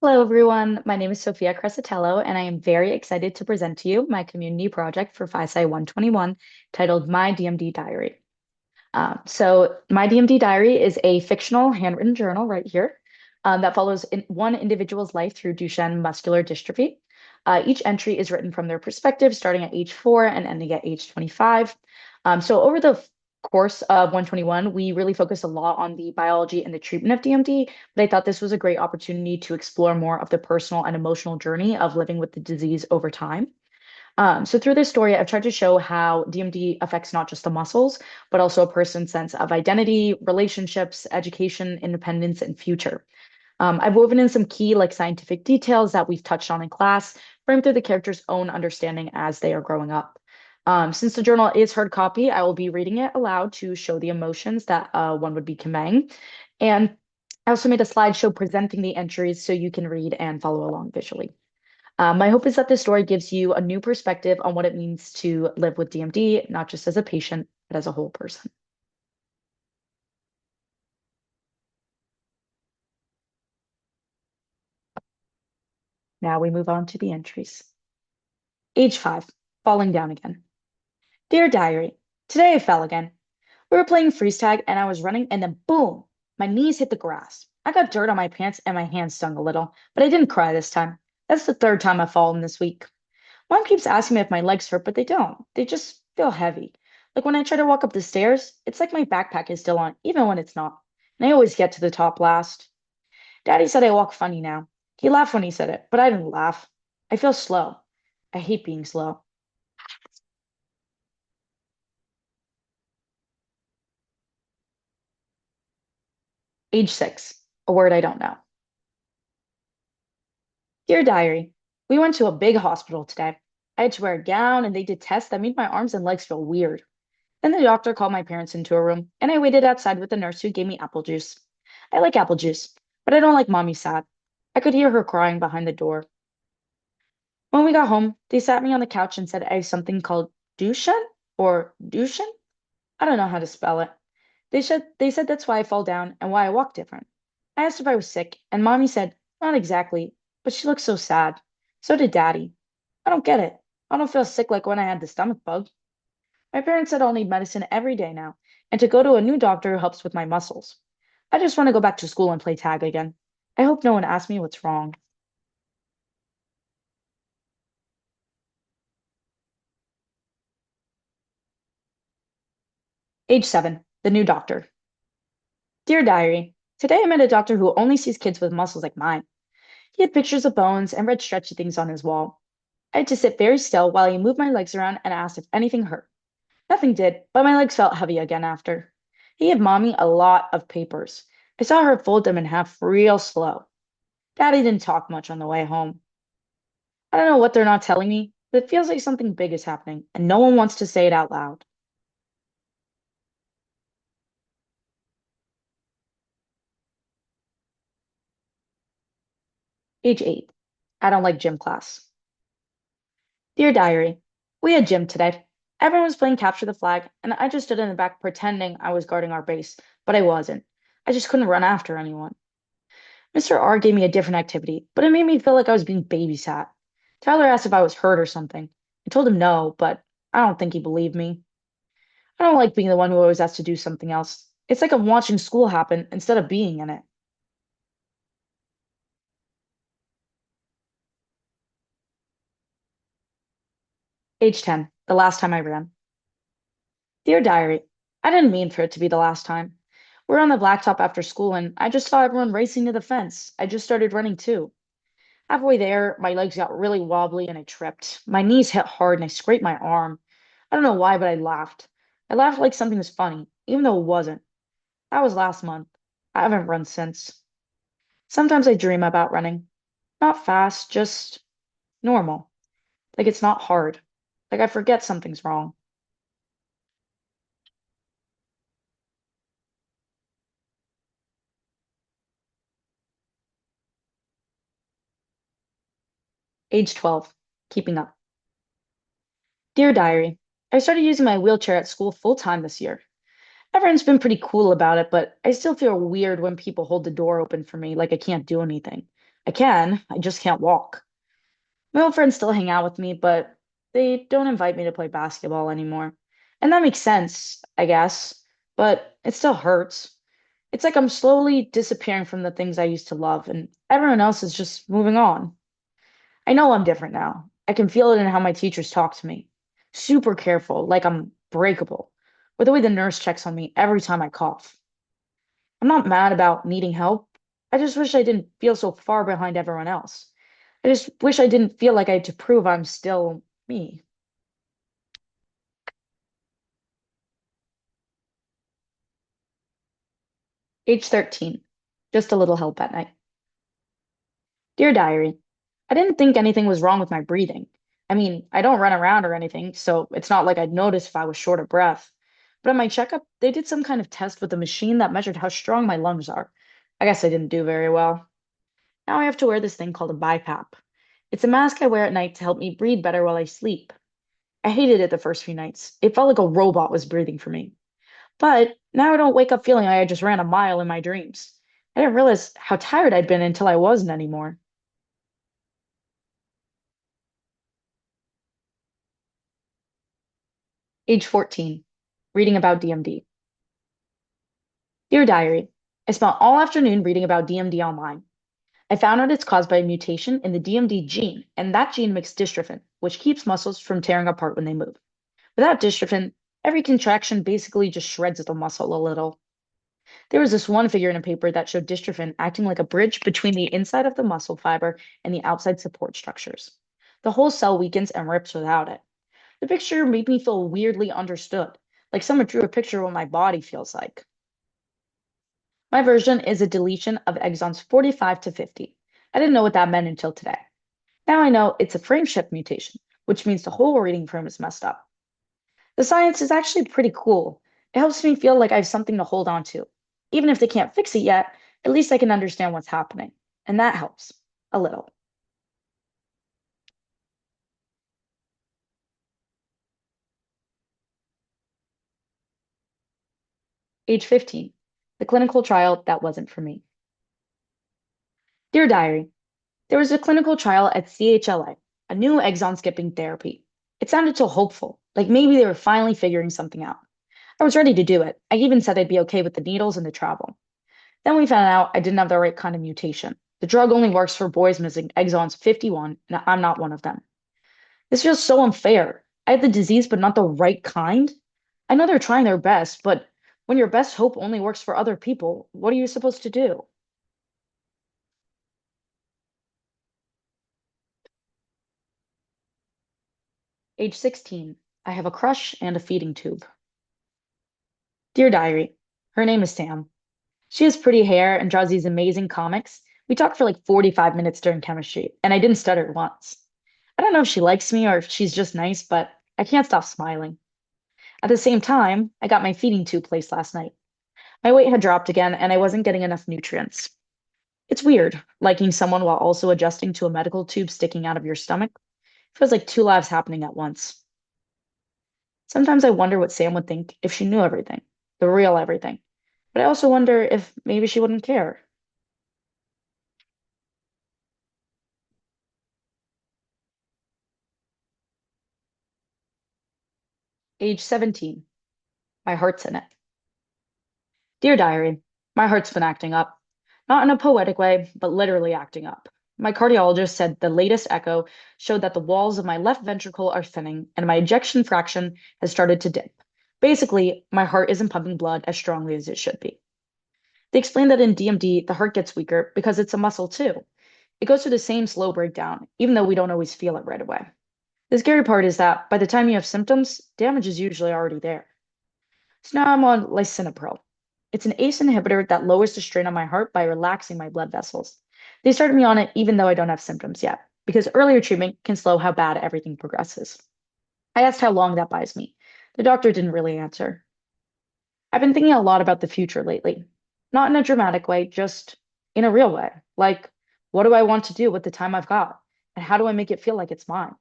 Hello, everyone. My name is Sophia Crescitello, and I am very excited to present to you my community project for PHYSCI 121 titled My DMD Diary. My DMD Diary is a fictional handwritten journal right here that follows one individual's life through Duchenne muscular dystrophy. Each entry is written from their perspective, starting at age 4 and ending at age 25. Over the course of 121, we really focused a lot on the biology and the treatment of DMD, but I thought this was a great opportunity to explore more of the personal and emotional journey of living with the disease over time. Through this story, I've tried to show how DMD affects not just the muscles, but also a person's sense of identity, relationships, education, independence, and future. I've woven in some key scientific details that we've touched on in class, framed through the character's own understanding as they are growing up. Since the journal is hard copy, I will be reading it aloud to show the emotions that one would be conveying. And I also made a slideshow presenting the entries so you can read and follow along visually. My hope is that this story gives you a new perspective on what it means to live with DMD, not just as a patient, but as a whole person. Now we move on to the entries. Age 5, falling down again. Dear Diary, today I fell again. We were playing freeze tag and I was running and then boom, my knees hit the grass. I got dirt on my pants and my hands stung a little, but I didn't cry this time. That's the third time I've fallen this week. Mom keeps asking me if my legs hurt, but they don't. They just feel heavy. Like when I try to walk up the stairs, it's like my backpack is still on, even when it's not. And I always get to the top last. Daddy said I walk funny now. He laughed when he said it, but I didn't laugh. I feel slow. I hate being slow. Age 6, a word I don't know. Dear Diary, we went to a big hospital today. I had to wear a gown and they did tests that made my arms and legs feel weird. Then the doctor called my parents into a room, and I waited outside with the nurse who gave me apple juice. I like apple juice, but I don't like mommy sad. I could hear her crying behind the door. When we got home, they sat me on the couch and said I have something called Duchenne or Duchenne. I don't know how to spell it. They said that's why I fall down and why I walk different. I asked if I was sick, and mommy said, not exactly, but she looked so sad. So did daddy. I don't get it. I don't feel sick like when I had the stomach bug. My parents said I'll need medicine every day now, and to go to a new doctor who helps with my muscles. I just want to go back to school and play tag again. I hope no one asks me what's wrong. Age 7, the new doctor. Dear Diary, today I met a doctor who only sees kids with muscles like mine. He had pictures of bones and red stretchy things on his wall. I had to sit very still while he moved my legs around and asked if anything hurt. Nothing did, but my legs felt heavy again after. He gave mommy a lot of papers. I saw her fold them in half real slow. Daddy didn't talk much on the way home. I don't know what they're not telling me, but it feels like something big is happening, and no one wants to say it out loud. Age 8. I don't like gym class. Dear Diary, we had gym today. Everyone was playing capture the flag, and I just stood in the back pretending I was guarding our base, but I wasn't. I just couldn't run after anyone. Mr. R gave me a different activity, but it made me feel like I was being babysat. Tyler asked if I was hurt or something. I told him no, but I don't think he believed me. I don't like being the one who always has to do something else. It's like I'm watching school happen instead of being in it. Age 10, the last time I ran. Dear Diary, I didn't mean for it to be the last time. We're on the blacktop after school, and I just saw everyone racing to the fence. I just started running too. Halfway there, my legs got really wobbly and I tripped. My knees hit hard and I scraped my arm. I don't know why, but I laughed. I laughed like something was funny, even though it wasn't. That was last month. I haven't run since. Sometimes I dream about running. Not fast, just normal. Like it's not hard. Like I forget something's wrong. Age 12. Keeping up. Dear Diary, I started using my wheelchair at school full time this year. Everyone's been pretty cool about it, but I still feel weird when people hold the door open for me like I can't do anything. I can, I just can't walk. My old friends still hang out with me, but they don't invite me to play basketball anymore. And that makes sense, I guess, but it still hurts. It's like I'm slowly disappearing from the things I used to love, and everyone else is just moving on. I know I'm different now. I can feel it in how my teachers talk to me. Super careful, like I'm breakable, or the way the nurse checks on me every time I cough. I'm not mad about needing help. I just wish I didn't feel so far behind everyone else. I just wish I didn't feel like I had to prove I'm still me. Age 13. Just a little help at night. Dear Diary, I didn't think anything was wrong with my breathing. I mean, I don't run around or anything, so it's not like I'd notice if I was short of breath. But at my checkup, they did some kind of test with a machine that measured how strong my lungs are. I guess I didn't do very well. Now I have to wear this thing called a BiPAP. It's a mask I wear at night to help me breathe better while I sleep. I hated it the first few nights. It felt like a robot was breathing for me. But now I don't wake up feeling like I just ran a mile in my dreams. I didn't realize how tired I'd been until I wasn't anymore. Age 14, reading about DMD. Dear Diary, I spent all afternoon reading about DMD online. I found out it's caused by a mutation in the DMD gene, and that gene makes dystrophin, which keeps muscles from tearing apart when they move. Without dystrophin, every contraction basically just shreds the muscle a little. There was this one figure in a paper that showed dystrophin acting like a bridge between the inside of the muscle fiber and the outside support structures. The whole cell weakens and rips without it. The picture made me feel weirdly understood, like someone drew a picture of what my body feels like. My version is a deletion of exons 45 to 50. I didn't know what that meant until today. Now I know it's a frame shift mutation, which means the whole reading frame is messed up. The science is actually pretty cool. It helps me feel like I have something to hold on to. Even if they can't fix it yet, at least I can understand what's happening. And that helps a little. Age 15, the clinical trial that wasn't for me. Dear Diary, there was a clinical trial at CHLA, a new exon skipping therapy. It sounded so hopeful, like maybe they were finally figuring something out. I was ready to do it. I even said I'd be okay with the needles and the travel. Then we found out I didn't have the right kind of mutation. The drug only works for boys missing exons 51, and I'm not one of them. This feels so unfair. I had the disease, but not the right kind. I know they're trying their best, but when your best hope only works for other people, what are you supposed to do? Age 16. I have a crush and a feeding tube. Dear Diary. Her name is Sam. She has pretty hair and draws these amazing comics. We talked for like 45 minutes during chemistry, and I didn't stutter once. I don't know if she likes me or if she's just nice, but I can't stop smiling. At the same time, I got my feeding tube placed last night. My weight had dropped again, and I wasn't getting enough nutrients. It's weird, liking someone while also adjusting to a medical tube sticking out of your stomach. Feels like two lives happening at once. Sometimes I wonder what Sam would think if she knew everything, the real everything. But I also wonder if maybe she wouldn't care. Age 17. My heart's in it. Dear Diary, my heart's been acting up. Not in a poetic way, but literally acting up. My cardiologist said the latest echo showed that the walls of my left ventricle are thinning and my ejection fraction has started to dip. Basically, my heart isn't pumping blood as strongly as it should be. They explained that in DMD, the heart gets weaker because it's a muscle too. It goes through the same slow breakdown, even though we don't always feel it right away. The scary part is that by the time you have symptoms, damage is usually already there. So now I'm on lisinopril. It's an ACE inhibitor that lowers the strain on my heart by relaxing my blood vessels. They started me on it even though I don't have symptoms yet, because earlier treatment can slow how bad everything progresses. I asked how long that buys me. The doctor didn't really answer. I've been thinking a lot about the future lately. Not in a dramatic way, just in a real way. Like, what do I want to do with the time I've got? And how do I make it feel like it's mine?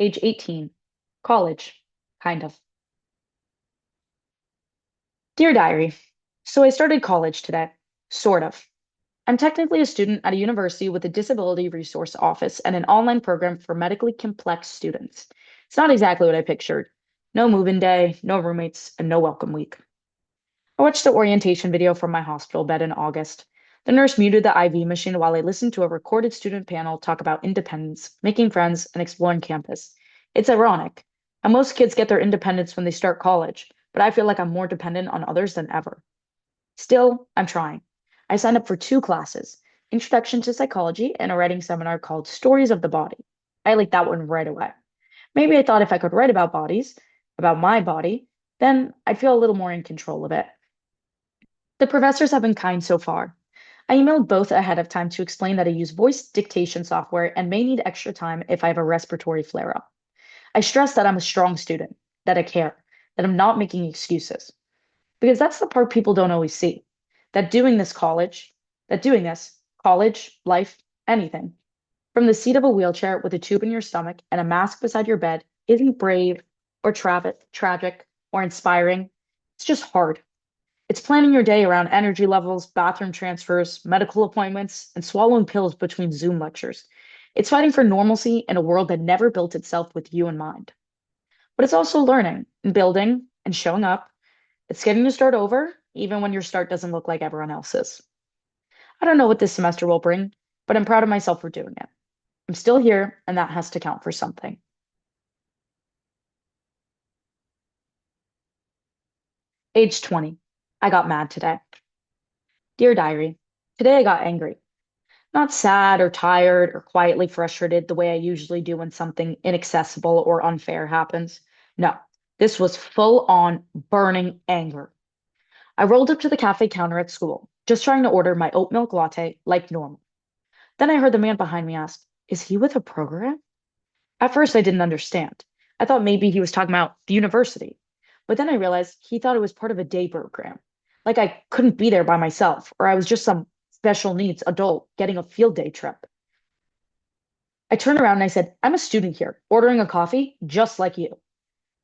Age 18, college, kind of. Dear Diary, so I started college today. Sort of. I'm technically a student at a university with a disability resource office and an online program for medically complex students. It's not exactly what I pictured. No move-in day, no roommates, and no welcome week. I watched the orientation video from my hospital bed in August. The nurse muted the IV machine while I listened to a recorded student panel talk about independence, making friends, and exploring campus. It's ironic. How most kids get their independence when they start college, but I feel like I'm more dependent on others than ever. Still, I'm trying. I signed up for two classes, Introduction to Psychology and a writing seminar called Stories of the Body. I liked that one right away. Maybe I thought if I could write about bodies, about my body, then I'd feel a little more in control of it. The professors have been kind so far. I emailed both ahead of time to explain that I use voice dictation software and may need extra time if I have a respiratory flare up. I stress that I'm a strong student, that I care, that I'm not making excuses. Because that's the part people don't always see. That doing this college, that doing this, college, life, anything, from the seat of a wheelchair with a tube in your stomach and a mask beside your bed isn't brave or tragic or inspiring. It's just hard. It's planning your day around energy levels, bathroom transfers, medical appointments, and swallowing pills between Zoom lectures. It's fighting for normalcy in a world that never built itself with you in mind. But it's also learning and building and showing up. It's getting to start over, even when your start doesn't look like everyone else's. I don't know what this semester will bring, but I'm proud of myself for doing it. I'm still here, and that has to count for something. Age 20. I got mad today. Dear Diary, today I got angry. Not sad or tired or quietly frustrated the way I usually do when something inaccessible or unfair happens. No, this was full on burning anger. I rolled up to the cafe counter at school, just trying to order my oat milk latte like normal. Then I heard the man behind me ask, "Is he with a program?" At first, I didn't understand. I thought maybe he was talking about the university. But then I realized he thought it was part of a day program. Like I couldn't be there by myself, or I was just some special needs adult getting a field day trip. I turned around and I said, "I'm a student here, ordering a coffee, just like you."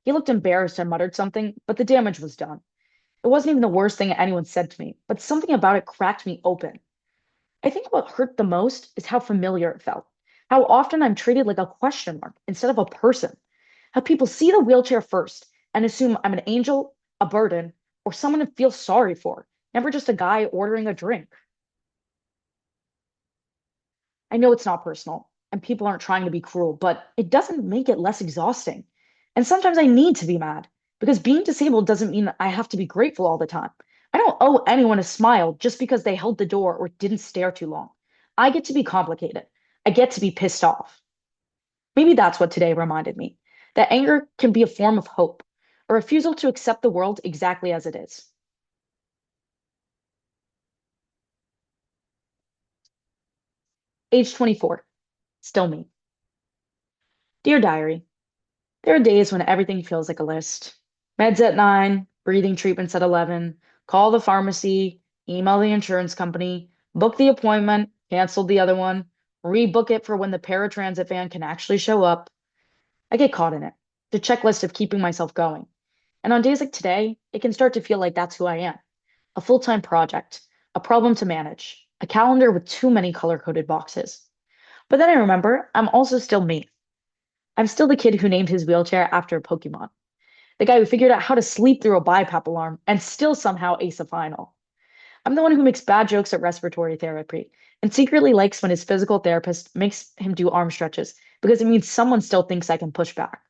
He looked embarrassed and muttered something, but the damage was done. It wasn't even the worst thing anyone said to me, but something about it cracked me open. I think what hurt the most is how familiar it felt. How often I'm treated like a question mark instead of a person. How people see the wheelchair first and assume I'm an angel, a burden, or someone to feel sorry for, never just a guy ordering a drink. I know it's not personal and people aren't trying to be cruel, but it doesn't make it less exhausting. And sometimes I need to be mad because being disabled doesn't mean I have to be grateful all the time. I don't owe anyone a smile just because they held the door or didn't stare too long. I get to be complicated. I get to be pissed off. Maybe that's what today reminded me, that anger can be a form of hope, a refusal to accept the world exactly as it is. Age 24, still me. Dear Diary, there are days when everything feels like a list. Meds at 9, breathing treatments at 11, call the pharmacy, email the insurance company, book the appointment, cancel the other one, rebook it for when the paratransit van can actually show up. I get caught in it, the checklist of keeping myself going. And on days like today, it can start to feel like that's who I am, a full-time project, a problem to manage, a calendar with too many color-coded boxes. But then I remember I'm also still me. I'm still the kid who named his wheelchair after a Pokemon, the guy who figured out how to sleep through a BiPAP alarm and still somehow ace a final. I'm the one who makes bad jokes at respiratory therapy and secretly likes when his physical therapist makes him do arm stretches because it means someone still thinks I can push back.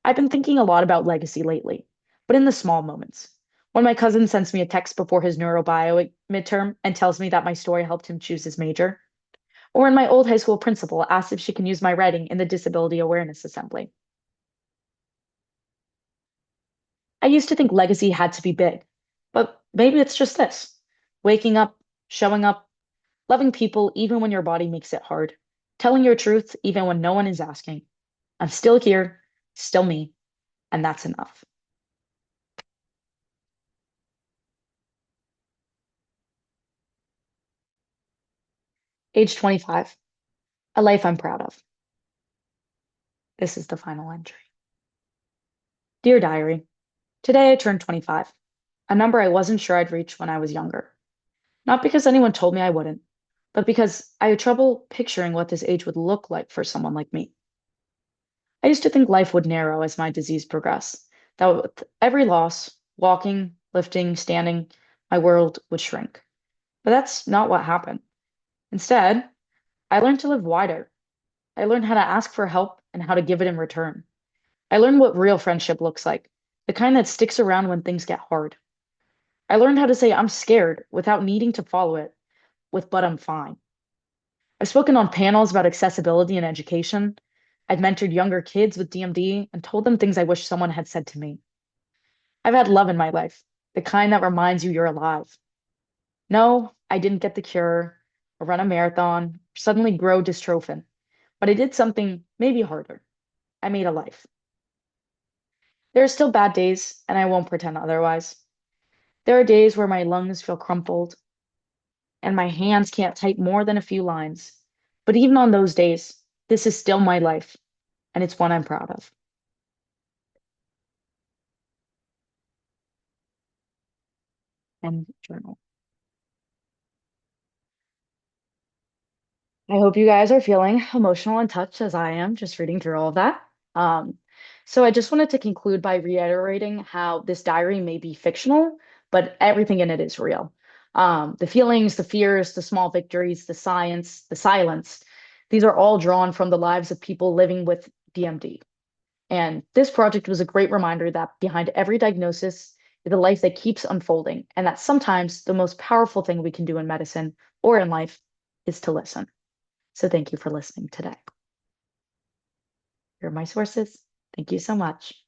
I've been thinking a lot about legacy lately, but in the small moments. When my cousin sends me a text before his neurobio midterm and tells me that my story helped him choose his major, or when my old high school principal asks if she can use my writing in the disability awareness assembly. I used to think legacy had to be big, but maybe it's just this: waking up, showing up, loving people even when your body makes it hard, telling your truth even when no one is asking. I'm still here, still me, and that's enough. Age 25, a life I'm proud of. This is the final entry. Dear Diary, today I turned 25. a number I wasn't sure I'd reach when I was younger. Not because anyone told me I wouldn't, but because I had trouble picturing what this age would look like for someone like me. I used to think life would narrow as my disease progressed, that with every loss, walking, lifting, standing, my world would shrink. But that's not what happened. Instead, I learned to live wider. I learned how to ask for help and how to give it in return. I learned what real friendship looks like, the kind that sticks around when things get hard. I learned how to say I'm scared without needing to follow it with, but I'm fine. I've spoken on panels about accessibility and education. I've mentored younger kids with DMD and told them things I wish someone had said to me. I've had love in my life, the kind that reminds you you're alive. No, I didn't get the cure or run a marathon or suddenly grow dystrophin, but I did something maybe harder. I made a life. There are still bad days, and I won't pretend otherwise. There are days where my lungs feel crumpled and my hands can't type more than a few lines. But even on those days, this is still my life, and it's one I'm proud of. And journal. I hope you guys are feeling emotional and touched as I am just reading through all of that. Um, so I just wanted to conclude by reiterating how this diary may be fictional, but everything in it is real. The feelings, the fears, the small victories, the science, the silence, these are all drawn from the lives of people living with DMD. And this project was a great reminder that behind every diagnosis is a life that keeps unfolding, and that sometimes the most powerful thing we can do in medicine or in life is to listen. So thank you for listening today. Here are my sources. Thank you so much.